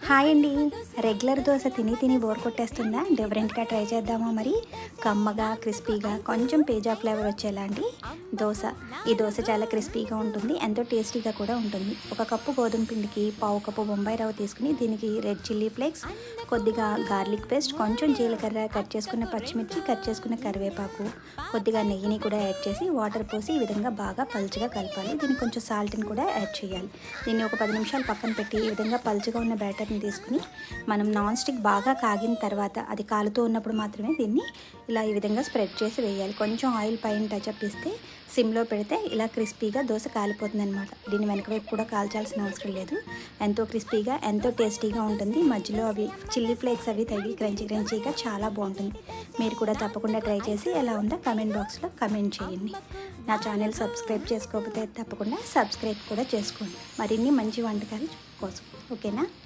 Hi అండి. Regular dosa తిని తిని బోర్ కొట్టేస్తుందా? డిఫరెంట్‌గా ట్రై చేద్దామా మరి? కమ్మగా, క్రిస్పీగా కొంచెం పిజ్జా ఫ్లేవర్ వచ్చేలాంటి దోశ. ఈ దోశ చాలా క్రిస్పీగా ఉంటుంది. ఎంతో టేస్టీగా కూడా ఉంటుంది. ఒక కప్పు గోధుమ పిండికి పావు కప్పు బొంబాయి రవ్వ తీసుకుని దీనికి రెడ్ చిల్లీ ఫ్లేక్స్, కొద్దిగా గార్లిక్ పేస్ట్, కొంచెం జీలకర్ర, కట్ చేసుకున్న పచ్చిమిర్చి, కట్ చేసుకున్న కరివేపాకు, కొద్దిగా నెయ్యిని కూడా యాడ్ చేసి వాటర్ పోసి ఈ విధంగా బాగా పలుచగా కలపాలి. దీనికి కొంచెం సాల్ట్‌ని కూడా యాడ్ చేయాలి. దీన్ని ఒక 10 నిమిషాలు పక్కన పెట్టి ఈ విధంగా పలుచగా ఉన్న బ్యాటర్ని తీసుకుని మనం నాన్ స్టిక్ బాగా కాగిన తర్వాత అది కాలుతూ ఉన్నప్పుడు మాత్రమే దీన్ని ఇలా ఈ విధంగా స్ప్రెడ్ చేసి వేయాలి. కొంచెం ఆయిల్ పైన టచప్ ఇస్తే సిమ్లో పెడితే ఇలా క్రిస్పీగా దోశ కాలిపోతుంది అనమాట. దీన్ని వెనక వైపు కూడా కాల్చాల్సిన అవసరం లేదు. ఎంతో క్రిస్పీగా ఎంతో టేస్టీగా ఉంటుంది. మధ్యలో అవి చిల్లీ ఫ్లేక్స్ అవి తగిలి క్రంచీగా చాలా బాగుంటుంది. మీరు కూడా తప్పకుండా ట్రై చేసి ఎలా ఉందో కమెంట్ బాక్స్లో కమెంట్ చేయండి. నా ఛానల్ సబ్స్క్రైబ్ చేసుకోకపోతే తప్పకుండా సబ్స్క్రైబ్ కూడా చేసుకోండి మరిన్ని మంచి వంటకాలు కోసం. ఓకేనా?